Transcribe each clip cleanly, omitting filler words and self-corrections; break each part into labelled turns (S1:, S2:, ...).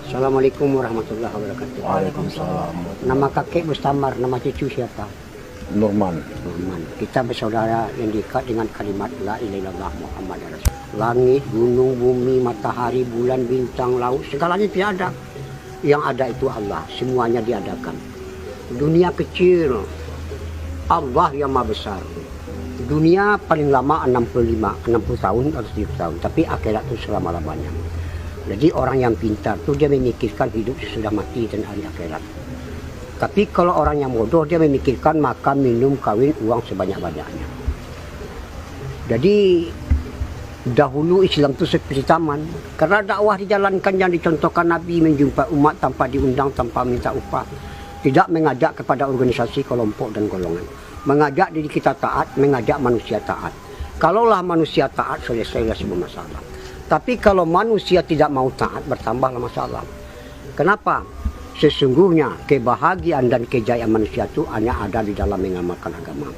S1: Assalamualaikum warahmatullahi wabarakatuh.
S2: Waalaikumsalam.
S1: Nama kakek Mustamar, nama cucu siapa?
S2: Nurman.
S1: Nurman. Kita bersaudara yang diikat dengan kalimat La ilaha illallah Muhammad Rasul. Langit, gunung, bumi, matahari, bulan, bintang, laut, segalanya tidak ada. Yang ada itu Allah, semuanya diadakan. Dunia kecil, Allah yang maha besar. Dunia paling lama 60 tahun atau 70 tahun, tapi akhirat itu selama-lamanya. Jadi orang yang pintar itu dia memikirkan hidup sesudah mati dan hari akhirat. Tapi kalau orang yang bodoh dia memikirkan makan, minum, kawin, uang sebanyak-banyaknya. Jadi dahulu Islam itu seperti taman. Karena dakwah dijalankan yang dicontohkan Nabi, menjumpai umat tanpa diundang, tanpa minta upah. Tidak mengajak kepada organisasi, kelompok dan golongan. Mengajak diri kita taat, mengajak manusia taat. Kalaulah manusia taat, selesailah semua masalah. Tapi kalau manusia tidak mau taat, bertambahlah masalah. Kenapa? Sesungguhnya kebahagiaan dan kejayaan manusia itu hanya ada di dalam mengamalkan agama.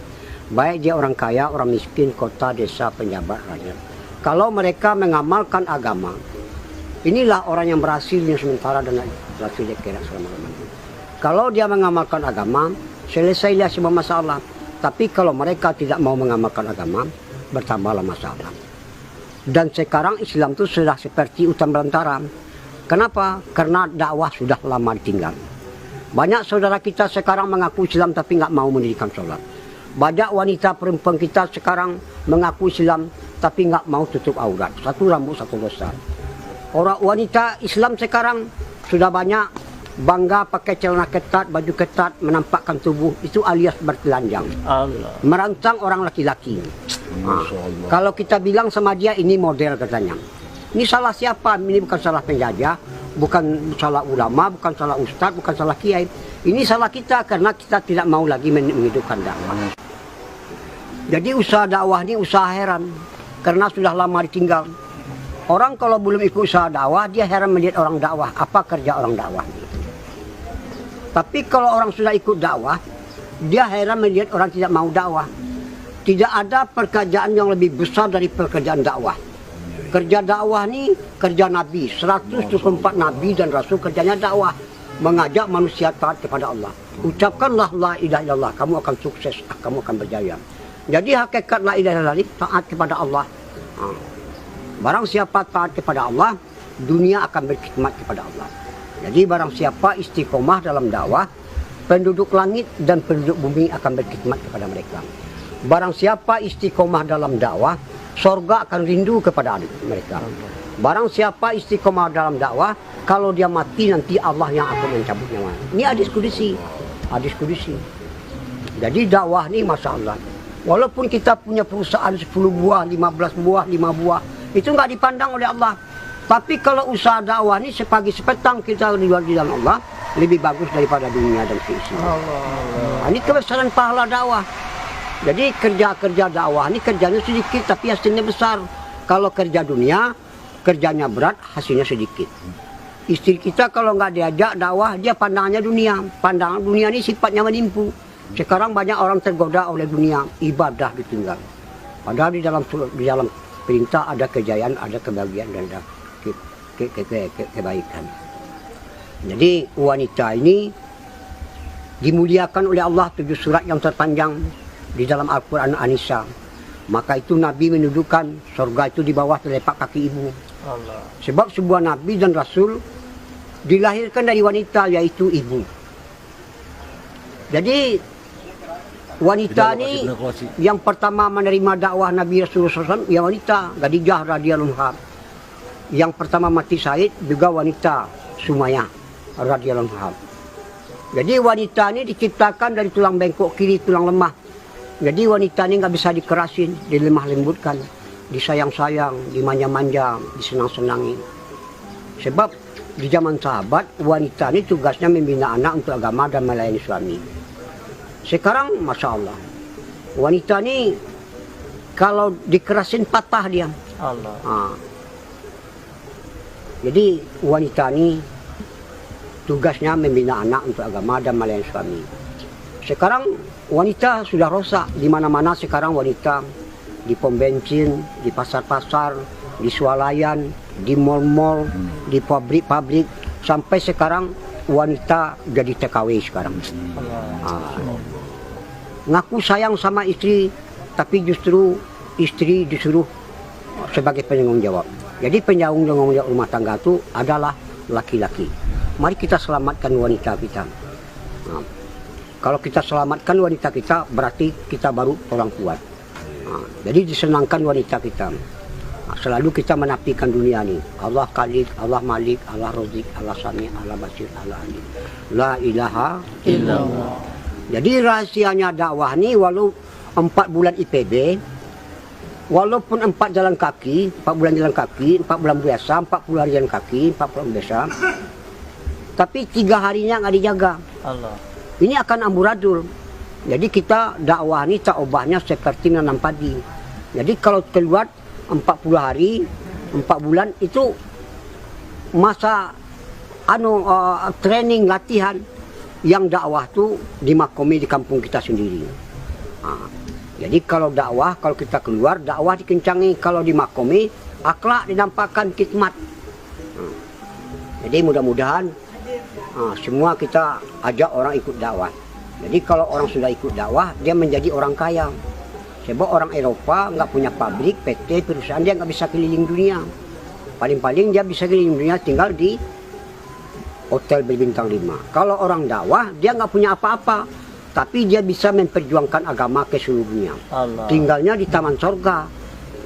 S1: Baik dia orang kaya, orang miskin, kota, desa, penjabat, rakyat. Kalau mereka mengamalkan agama, inilah orang yang berhasil yang sementara dan berhasil di akhirat selama-lamanya. Kalau dia mengamalkan agama, selesailah semua masalah. Tapi kalau mereka tidak mau mengamalkan agama, bertambahlah masalah. Dan sekarang Islam itu sudah seperti hutan belantara. Kenapa? Karena dakwah sudah lama ditinggal. Banyak saudara kita sekarang mengaku Islam tapi nggak mau mendirikan sholat. Banyak wanita perempuan kita sekarang mengaku Islam tapi nggak mau tutup aurat. Satu rambut, satu dosa. Orang wanita Islam sekarang sudah banyak bangga pakai celana ketat, baju ketat, menampakkan tubuh. Itu alias bertelanjang.
S2: Allah.
S1: Merancang orang laki-laki. Kalau kita bilang sama dia ini model katanya. Ini salah siapa? Ini bukan salah penjajah, bukan salah ulama, bukan salah ustadz, bukan salah kiai. Ini salah kita karena kita tidak mau lagi menghidupkan dakwah. Jadi usaha dakwah ini usaha heran karena sudah lama ditinggal. Orang kalau belum ikut usaha dakwah dia heran melihat orang dakwah. Apa kerja orang dakwah? Tapi kalau orang sudah ikut dakwah, dia heran melihat orang tidak mau dakwah. Tidak ada pekerjaan yang lebih besar dari pekerjaan dakwah. Kerja dakwah ini kerja Nabi. 124 Nabi dan Rasul kerjanya dakwah. Mengajak manusia taat kepada Allah. Ucapkanlah la ilaha illallah. Kamu akan sukses, kamu akan berjaya. Jadi hakikat la ilaha illallah taat kepada Allah. Barang siapa taat kepada Allah, dunia akan berkhidmat kepada Allah. Jadi barang siapa istiqomah dalam dakwah, penduduk langit dan penduduk bumi akan berkhidmat kepada mereka. Barang siapa istiqomah dalam dakwah, sorga akan rindu kepada mereka. Barang siapa istiqomah dalam dakwah, kalau dia mati nanti Allah yang akan mencabut nyawa. Ini hadis kudusi. Hadis kudusi. Jadi dakwah ini Masya Allah. Walaupun kita punya perusahaan 10 buah, 15 buah, 5 buah, itu nggak dipandang oleh Allah. Tapi kalau usaha dakwah ini sepagi sepetang kita di dalam Allah, lebih bagus daripada dunia dan keisinya. Ini kebesaran pahala dakwah. Jadi kerja-kerja dakwah ini kerjanya sedikit tapi hasilnya besar. Kalau kerja dunia, kerjanya berat, hasilnya sedikit. Istri kita kalau nggak diajak dakwah, dia pandangannya dunia. Pandangan dunia ini sifatnya menipu. Sekarang banyak orang tergoda oleh dunia, ibadah ditinggal. Padahal di dalam perintah ada kejayaan, ada kebahagiaan dan ada kebaikan. Jadi wanita ini dimuliakan oleh Allah 7 surat yang terpanjang di dalam Al-Quran An-Nisa. Maka itu Nabi mendudukan surga itu di bawah telapak kaki ibu. Allah. Sebab sebuah Nabi dan Rasul dilahirkan dari wanita, yaitu ibu. Jadi wanita ini yang pertama menerima dakwah Nabi Rasulullah SAW, ya wanita Khadijah radhiyallahu anha. Yang pertama mati syahid juga wanita Sumayyah radhiyallahu anha. Jadi wanita ini diciptakan dari tulang bengkok kiri, tulang lemah. Jadi wanita ini nggak bisa dikerasin, dilemah lembutkan, disayang-sayang, dimanja-manja, disenang-senangi. Sebab di zaman sahabat, wanita ini tugasnya membina anak untuk agama dan melayani suami. Sekarang, Masya Allah, wanita ini kalau dikerasin patah dia. Allah. Jadi wanita ini tugasnya membina anak untuk agama dan melayani suami. Sekarang wanita sudah rosak di mana-mana. Sekarang wanita di pom bensin, di pasar-pasar, di swalayan, di mal-mal, di pabrik-pabrik, sampai sekarang wanita jadi TKW sekarang. Ngaku sayang sama istri, tapi justru istri disuruh sebagai penanggung jawab. Jadi penanggung jawab rumah tangga itu adalah laki-laki. Mari kita selamatkan wanita kita. Nah, kalau kita selamatkan wanita kita, berarti kita baru orang kuat. Nah, jadi disenangkan wanita kita. Nah, selalu kita menafikan dunia ini. Allah Khalik, Allah Malik, Allah Razik, Allah Sami, Allah Basir, Allah Alim. La ilaha illallah. Jadi rahasianya dakwah ini, walau 4 bulan IPB, walaupun 4 jalan kaki, 4 bulan jalan kaki, 4 bulan biasa, 40 hari jalan kaki, 40 bulan biasa, tapi 3 harinya nggak dijaga.
S3: Allah.
S1: Ini akan amburadul. Jadi kita dakwah ini tak ubahnya seperti nanam padi. Jadi kalau keluar 40 hari, 4 bulan itu masa training latihan yang dakwah tuh dimakomi di kampung kita sendiri. Jadi kalau dakwah, kalau kita keluar, dakwah dikencangi. Kalau dimakomi, akhlak dinampakkan, khidmat. Jadi mudah-mudahan semua kita ajak orang ikut dakwah. Jadi kalau orang sudah ikut dakwah, dia menjadi orang kaya. Sebab orang Eropa nggak punya pabrik, PT, perusahaan, dia nggak bisa keliling dunia. Paling-paling dia bisa keliling dunia tinggal di hotel berbintang 5. Kalau orang dakwah, dia nggak punya apa-apa, tapi dia bisa memperjuangkan agama ke seluruh dunia.
S3: Allah.
S1: Tinggalnya di taman sorga,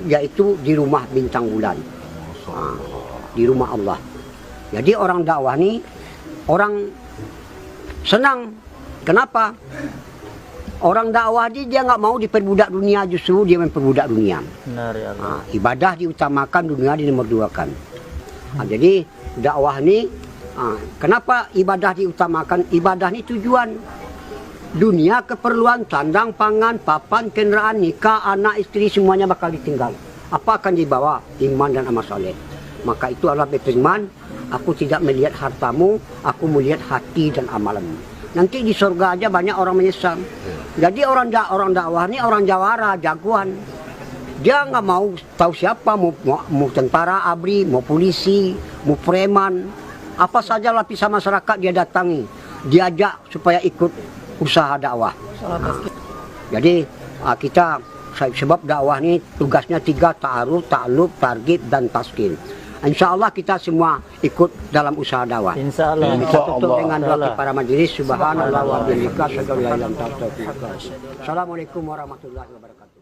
S1: yaitu di rumah bintang bulan, di rumah Allah. Jadi orang dakwah ini orang senang. Kenapa? Orang dakwah dia nggak mau diperbudak dunia, justru dia memperbudak dunia.
S3: Benar ya Allah.
S1: Ibadah diutamakan, dunia dinomor 2-kan. Jadi dakwah ini, kenapa ibadah diutamakan? Ibadah ini tujuan. Dunia keperluan, sandang, pangan, papan, kendaraan, nikah, anak, istri, semuanya bakal ditinggal. Apa akan dibawa? Iman dan amal soleh. Maka itu Allah berfirman, aku tidak melihat hartamu, aku melihat hati dan amalanmu. Nanti di surga aja banyak orang menyesal. Jadi orang dakwah ini orang jawara, jagoan. Dia nggak mau tahu siapa, mau tentara, ABRI, mau polisi, mau preman, apa saja lapisan masyarakat dia datangi, diajak supaya ikut usaha dakwah. Jadi kita, sebab dakwah ini tugasnya 3, ta'aruf, ta'aluf, targhib, dan taskin. Insya Allah kita semua ikut dalam usaha dakwah.
S3: Insya Allah.
S1: Kita tutup dengan doa para majelis. Subhanallah wa bihamdihi, asyhadu an la ilaha illa anta, astaghfiruka wa atubu ilaik. Assalamualaikum warahmatullahi wabarakatuh.